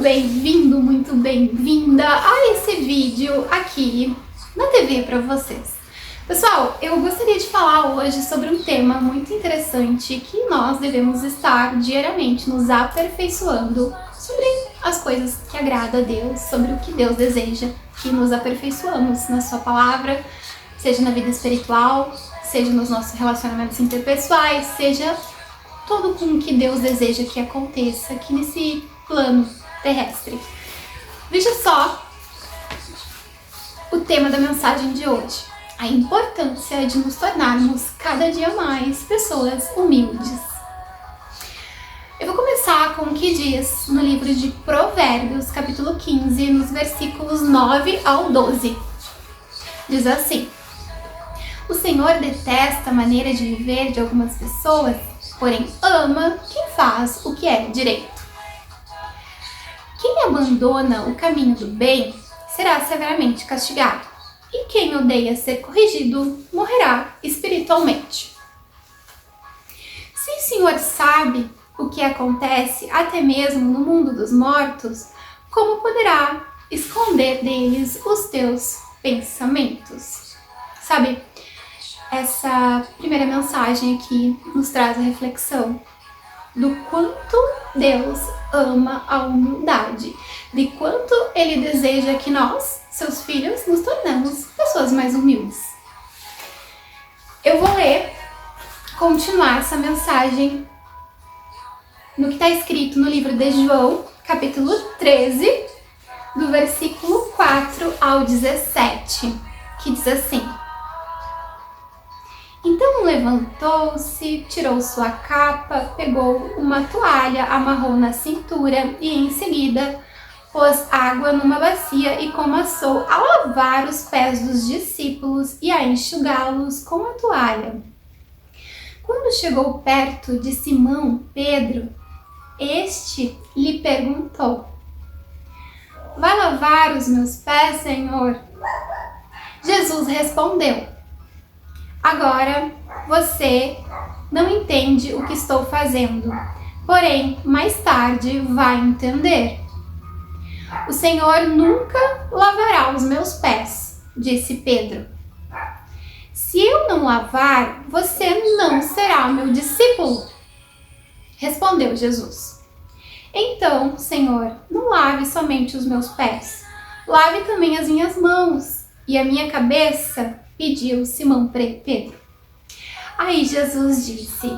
bem-vindo, muito bem-vinda a esse vídeo aqui na TV para vocês. Pessoal, eu gostaria de falar hoje sobre um tema muito interessante que nós devemos estar diariamente nos aperfeiçoando sobre as coisas que agradam a Deus, sobre o que Deus deseja que nos aperfeiçoamos na sua palavra, seja na vida espiritual, seja nos nossos relacionamentos interpessoais, seja tudo com o que Deus deseja que aconteça aqui nesse plano terrestre. Veja só o tema da mensagem de hoje: a importância de nos tornarmos cada dia mais pessoas humildes. Eu vou começar com o que diz no livro de Provérbios, capítulo 15, nos versículos 9 ao 12. Diz assim: o Senhor detesta a maneira de viver de algumas pessoas, porém ama quem faz o que é direito. Quem abandona o caminho do bem será severamente castigado, e quem odeia ser corrigido morrerá espiritualmente. Se o Senhor sabe o que acontece até mesmo no mundo dos mortos, como poderá esconder deles os teus pensamentos? Sabe, essa primeira mensagem aqui nos traz a reflexão do quanto Deus ama a humildade, de quanto Ele deseja que nós, seus filhos, nos tornemos pessoas mais humildes. Eu vou continuar essa mensagem no que está escrito no livro de João, capítulo 13, do versículo 4 ao 17, que diz assim: então levantou-se, tirou sua capa, pegou uma toalha, amarrou na cintura e em seguida pôs água numa bacia e começou a lavar os pés dos discípulos e a enxugá-los com a toalha. Quando chegou perto de Simão Pedro, este lhe perguntou: vai lavar os meus pés, Senhor? Jesus respondeu: agora você não entende o que estou fazendo, porém mais tarde vai entender. O Senhor nunca lavará os meus pés, disse Pedro. Se eu não lavar, você não será meu discípulo, respondeu Jesus. Então, Senhor, não lave somente os meus pés, lave também as minhas mãos e a minha cabeça, pediu Simão Pedro. Aí Jesus disse: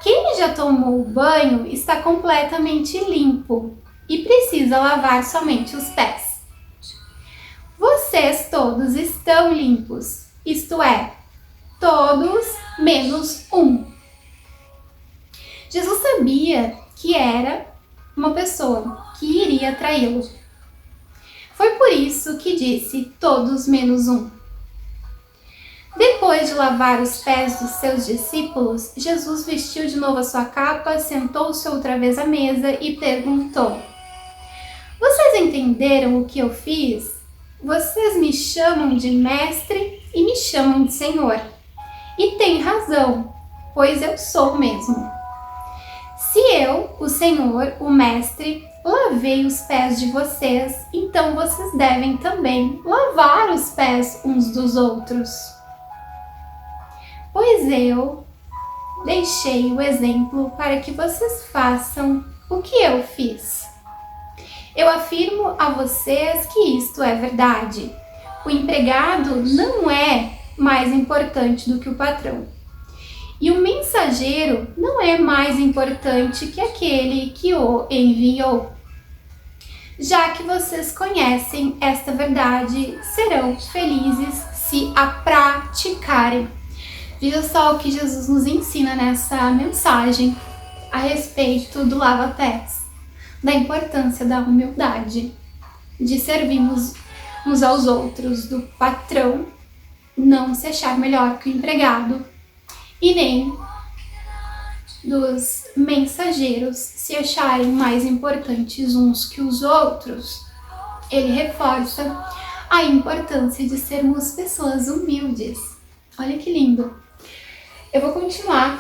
quem já tomou banho está completamente limpo e precisa lavar somente os pés. Vocês todos estão limpos, isto é, todos menos um. Jesus sabia que era uma pessoa que iria traí-lo. Foi por isso que disse todos menos um. Depois de lavar os pés dos seus discípulos, Jesus vestiu de novo a sua capa, sentou-se outra vez à mesa e perguntou: vocês entenderam o que eu fiz? Vocês me chamam de mestre e me chamam de Senhor. E têm razão, pois eu sou mesmo. Se eu, o Senhor, o mestre, lavei os pés de vocês, então vocês devem também lavar os pés uns dos outros. Pois eu deixei o exemplo para que vocês façam o que eu fiz. Eu afirmo a vocês que isto é verdade. O empregado não é mais importante do que o patrão. E o mensageiro não é mais importante que aquele que o enviou. Já que vocês conhecem esta verdade, serão felizes se a praticarem. Veja só o que Jesus nos ensina nessa mensagem a respeito do lava-pés, da importância da humildade, de servirmos uns aos outros, do patrão não se achar melhor que o empregado e nem dos mensageiros se acharem mais importantes uns que os outros. Ele reforça a importância de sermos pessoas humildes. Olha que lindo! Eu vou continuar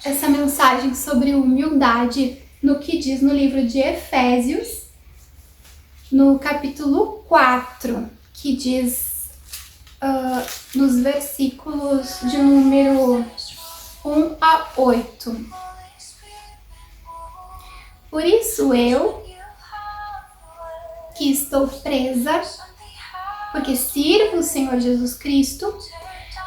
essa mensagem sobre humildade no que diz no livro de Efésios, no capítulo 4, que diz nos versículos de número 1 a 8. Por isso eu, que estou presa, porque sirvo o Senhor Jesus Cristo,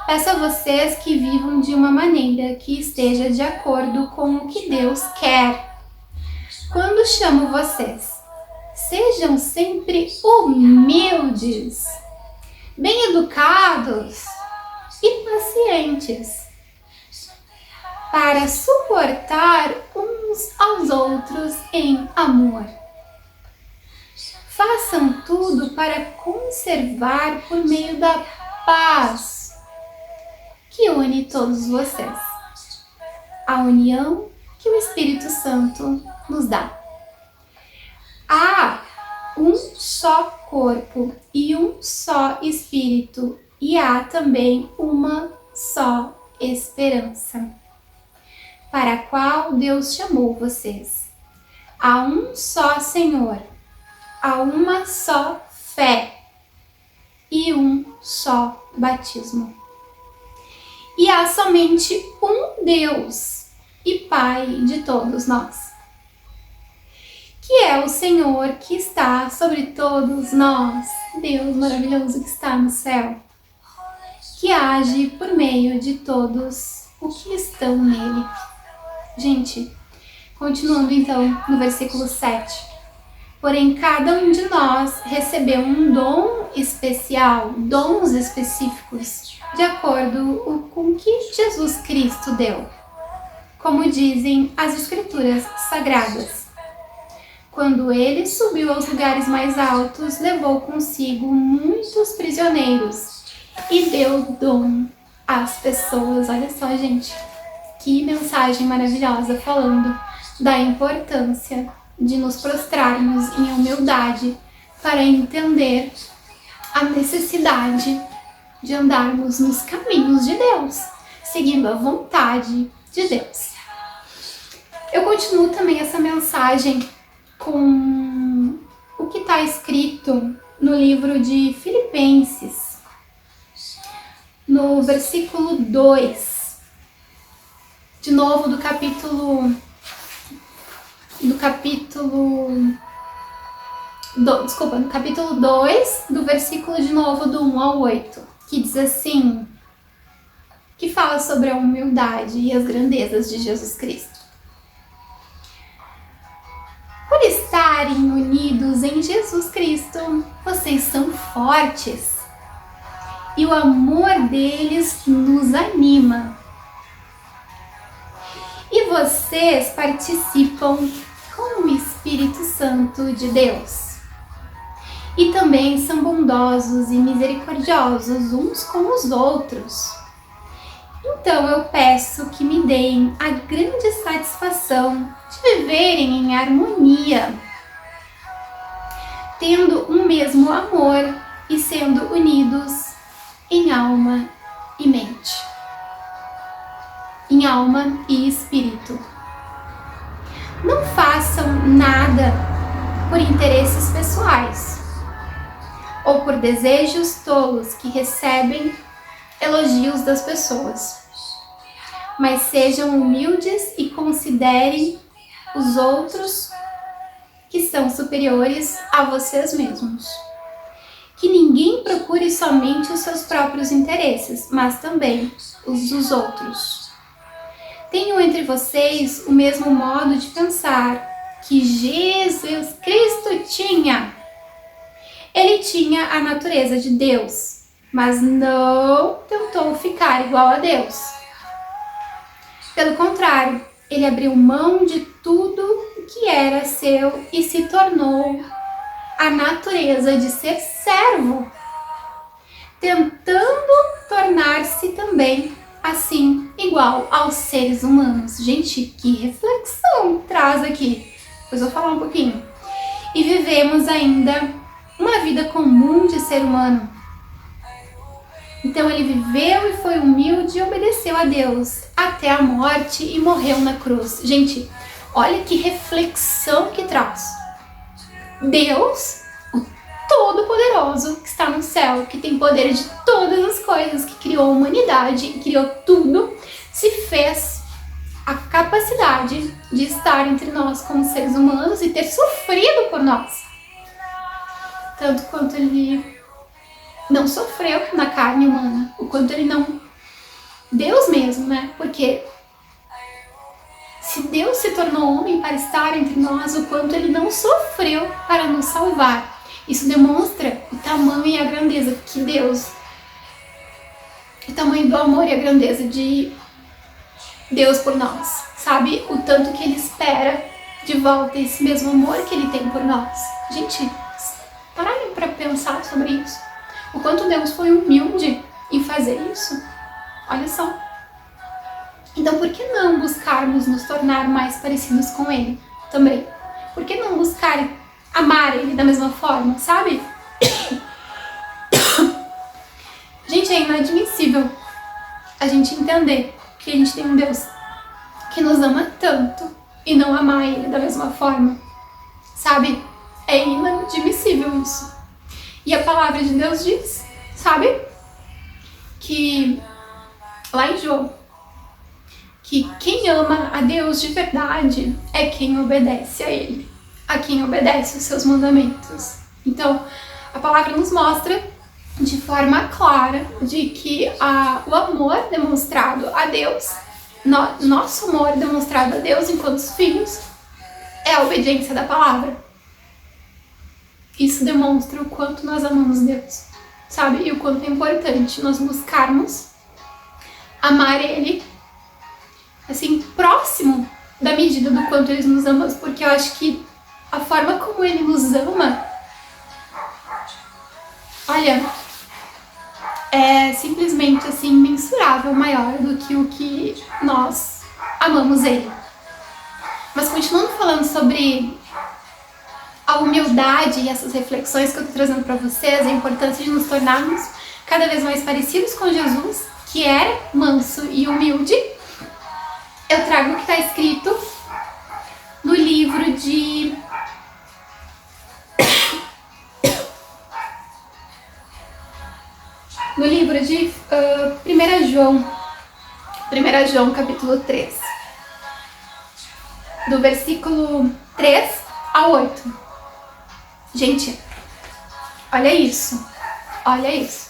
peço a vocês que vivam de uma maneira que esteja de acordo com o que Deus quer. Quando chamo vocês, sejam sempre humildes, bem educados e pacientes, para suportar uns aos outros em amor. Façam tudo para conservar por meio da paz que une todos vocês, a união que o Espírito Santo nos dá. Há um só corpo e um só Espírito, e há também uma só esperança, para a qual Deus chamou vocês. Há um só Senhor, há uma só fé e um só batismo. E há somente um Deus e Pai de todos nós, que é o Senhor que está sobre todos nós, Deus maravilhoso que está no céu, que age por meio de todos os que estão nele. Gente, continuando então no versículo 7. Porém, cada um de nós recebeu um dom especial, dons específicos, de acordo com o que Jesus Cristo deu. Como dizem as Escrituras Sagradas. Quando ele subiu aos lugares mais altos, levou consigo muitos prisioneiros e deu dom às pessoas. Olha só, gente, que mensagem maravilhosa falando da importância de nos prostrarmos em humildade para entender a necessidade de andarmos nos caminhos de Deus, seguindo a vontade de Deus. Eu continuo também essa mensagem com o que está escrito no livro de Filipenses, no versículo 2, de novo no capítulo 2, do versículo de novo do 1 ao 8, que diz assim, que fala sobre a humildade e as grandezas de Jesus Cristo. Por estarem unidos em Jesus Cristo, vocês são fortes e o amor deles nos anima. E vocês participam com o Espírito Santo de Deus. E também são bondosos e misericordiosos uns com os outros. Então eu peço que me deem a grande satisfação de viverem em harmonia, tendo um mesmo amor e sendo unidos em alma e mente, em alma e espírito. Não façam nada por interesses pessoais ou por desejos tolos que recebem elogios das pessoas, mas sejam humildes e considerem os outros que são superiores a vocês mesmos. Que ninguém procure somente os seus próprios interesses, mas também os dos outros. Tenham entre vocês o mesmo modo de pensar que Jesus Cristo tinha. Ele tinha a natureza de Deus, mas não tentou ficar igual a Deus. Pelo contrário, ele abriu mão de tudo que era seu e se tornou a natureza de ser servo, tentando tornar-se também assim igual aos seres humanos. Gente, que reflexão traz aqui. Depois eu vou falar um pouquinho. E vivemos ainda uma vida comum de ser humano. Então ele viveu e foi humilde e obedeceu a Deus até a morte e morreu na cruz. Gente, olha que reflexão que traz. Deus, o Todo-Poderoso, que está no céu, que tem poder de todas as coisas, que criou a humanidade e criou tudo, se fez a capacidade de estar entre nós como seres humanos e ter sofrido por nós. Tanto quanto ele não sofreu na carne humana, o quanto ele não... Deus mesmo, né? Porque se Deus se tornou homem para estar entre nós, o quanto ele não sofreu para nos salvar. Isso demonstra o tamanho e a grandeza que Deus... O tamanho do amor e a grandeza de Deus por nós. Sabe? O tanto que ele espera de volta esse mesmo amor que ele tem por nós. Gente, parem para pensar sobre isso. O quanto Deus foi humilde em fazer isso. Olha só. Então, por que não buscarmos nos tornar mais parecidos com Ele também? Por que não buscar amar Ele da mesma forma, sabe? Gente, é inadmissível a gente entender que a gente tem um Deus que nos ama tanto e não amar Ele da mesma forma, sabe? É inadmissível isso. E a palavra de Deus diz, sabe? Que lá em João, que quem ama a Deus de verdade é quem obedece a Ele, a quem obedece os seus mandamentos. Então, a palavra nos mostra de forma clara de que o amor demonstrado a Deus, nosso amor demonstrado a Deus enquanto filhos, é a obediência da palavra. Isso demonstra o quanto nós amamos Deus, sabe? E o quanto é importante nós buscarmos amar Ele, assim, próximo da medida do quanto Ele nos ama, porque eu acho que a forma como Ele nos ama, olha, é simplesmente, assim, mensurável, maior do que o que nós amamos Ele. Mas continuando falando sobre a humildade e essas reflexões que eu estou trazendo para vocês, a importância de nos tornarmos cada vez mais parecidos com Jesus, que era manso e humilde, eu trago o que está escrito no livro de... no livro de 1 João capítulo 3, do versículo 3 ao 8. Gente, olha isso, olha isso.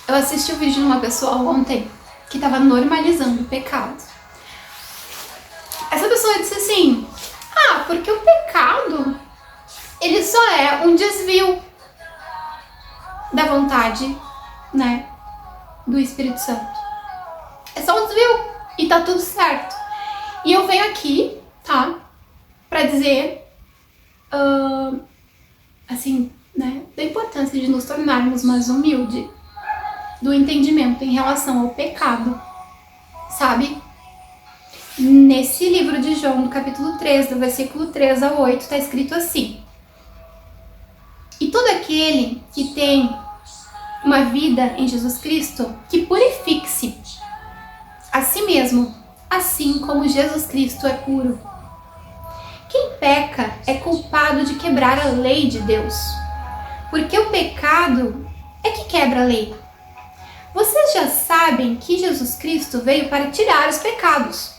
Eu assisti o vídeo de uma pessoa ontem que estava normalizando o pecado. Essa pessoa disse assim, porque o pecado, ele só é um desvio da vontade, né, do Espírito Santo. É só um desvio e tá tudo certo. E eu venho aqui, tá, pra dizer, assim, né, da importância de nos tornarmos mais humildes, do entendimento em relação ao pecado, sabe? Nesse livro de João, no capítulo 3, do versículo 3 ao 8, está escrito assim: e todo aquele que tem uma vida em Jesus Cristo, que purifique-se a si mesmo, assim como Jesus Cristo é puro. Quem peca é culpado de quebrar a lei de Deus, porque o pecado é que quebra a lei. Vocês já sabem que Jesus Cristo veio para tirar os pecados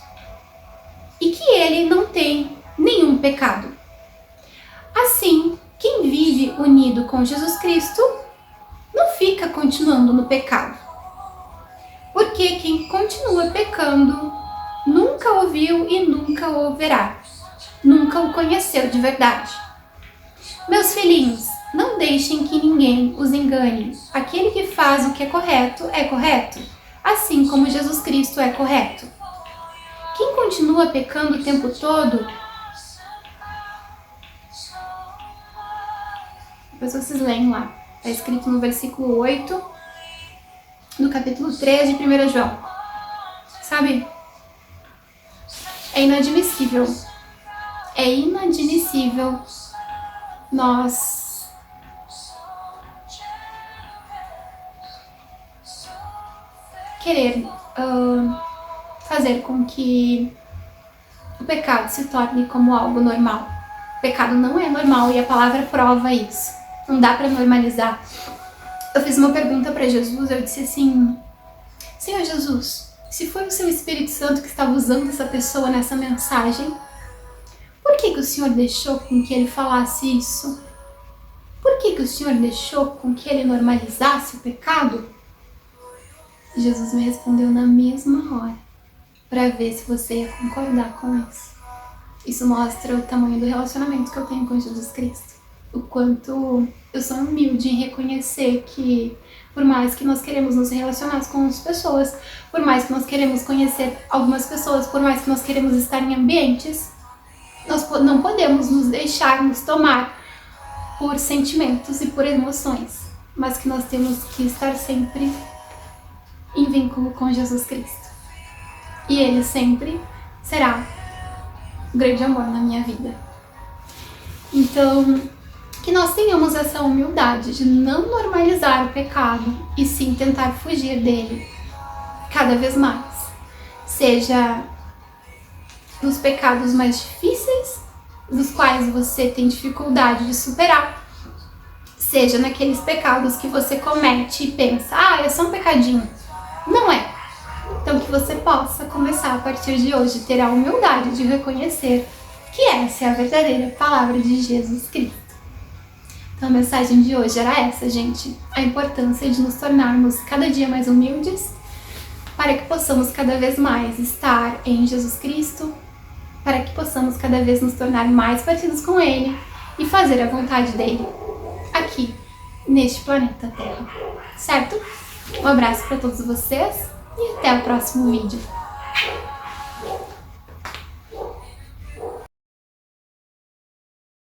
e que ele não tem nenhum pecado. Assim, quem vive unido com Jesus Cristo não fica continuando no pecado. Porque quem continua pecando nunca ouviu e nunca o verá. Nunca o conheceu de verdade. Meus filhinhos, não deixem que ninguém os engane. Aquele que faz o que é correto, assim como Jesus Cristo é correto. Quem continua pecando o tempo todo, depois vocês leem lá, está escrito no versículo 8, do capítulo 3 de 1 João. Sabe? É inadmissível nós querer fazer com que o pecado se torne como algo normal, O pecado não é normal e a palavra prova isso. Não dá para normalizar. Eu fiz uma pergunta para Jesus, eu disse assim: Senhor Jesus, se foi o seu Espírito Santo que estava usando essa pessoa nessa mensagem, por que o Senhor deixou com que ele falasse isso? Por que o Senhor deixou com que ele normalizasse o pecado? Jesus me respondeu na mesma hora, para ver se você ia concordar com isso. Isso mostra o tamanho do relacionamento que eu tenho com Jesus Cristo. O quanto eu sou humilde em reconhecer que, por mais que nós queremos nos relacionar com as pessoas, por mais que nós queremos conhecer algumas pessoas, por mais que nós queremos estar em ambientes, nós não podemos nos deixarmos tomar por sentimentos e por emoções, mas que nós temos que estar sempre em vínculo com Jesus Cristo. E Ele sempre será o grande amor na minha vida. Então, que nós tenhamos essa humildade de não normalizar o pecado e sim tentar fugir dele cada vez mais. Seja nos pecados mais difíceis, dos quais você tem dificuldade de superar, seja naqueles pecados que você comete e pensa, é só um pecadinho. Não é. Então que você possa começar a partir de hoje ter a humildade de reconhecer que essa é a verdadeira palavra de Jesus Cristo. Então a mensagem de hoje era essa, gente. A importância de nos tornarmos cada dia mais humildes para que possamos cada vez mais estar em Jesus Cristo, para que possamos cada vez nos tornar mais parecidos com Ele e fazer a vontade dEle aqui, neste planeta Terra. Certo? Um abraço para todos vocês e até o próximo vídeo.